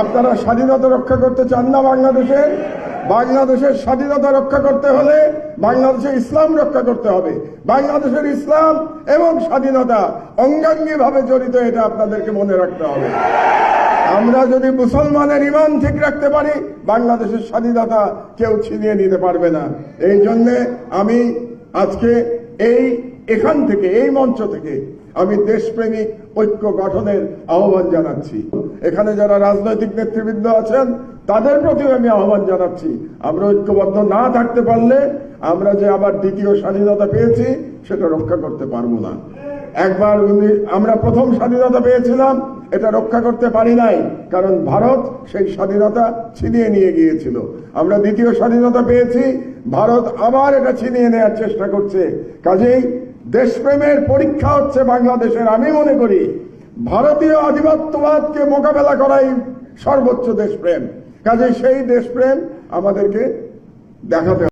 আপনারা স্বাধীনতা রক্ষা করতে চান না বাংলাদেশের স্বাধীনতা রক্ষা করতে হলে বাংলাদেশের ইসলাম রক্ষা করতে হবে। বাংলাদেশের ইসলাম এবং স্বাধীনতা অঙ্গাঙ্গিভাবে জড়িত, এটা আপনাদেরকে মনে রাখতে হবে। আমরা যদি মুসলমানের ঈমান ঠিক রাখতে পারি, বাংলাদেশের স্বাধীনতা কেউ ছিনিয়ে নিতে পারবে না। এই জন্যে আমি আজকে এখান থেকে, এই মঞ্চ থেকে আমি দেশপ্রেমিক ঐক্য গঠনের আহ্বান জানাচ্ছি। এখানে যারা রাজনৈতিক নেতৃবৃন্দ আছেন তাদের প্রতিও আমি আহ্বান জানাচ্ছি, আমরা ঐক্যবদ্ধ না থাকতে পারলে আমরা যে আবার দ্বিতীয় স্বাধীনতা পেয়েছি সেটা রক্ষা করতে পারবো না। একবার আমরা প্রথম স্বাধীনতা পেয়েছিলাম, এটা রক্ষা করতে পারি নাই, কারণ ভারত সেই স্বাধীনতা ছিনিয়ে নিয়ে গিয়েছিল। আমরা দ্বিতীয় স্বাধীনতা পেয়েছি, ভারত আবার এটা ছিনিয়ে নেওয়ার চেষ্টা করছে। কাজেই দেশপ্রেমের পরীক্ষা হচ্ছে বাংলাদেশের। আমি মনে করি ভারতীয় আধিপত্যবাদকে মোকাবেলা করাই সর্বোচ্চ দেশপ্রেম। কাজেই সেই দেশপ্রেম আমাদেরকে দেখাতে হবে।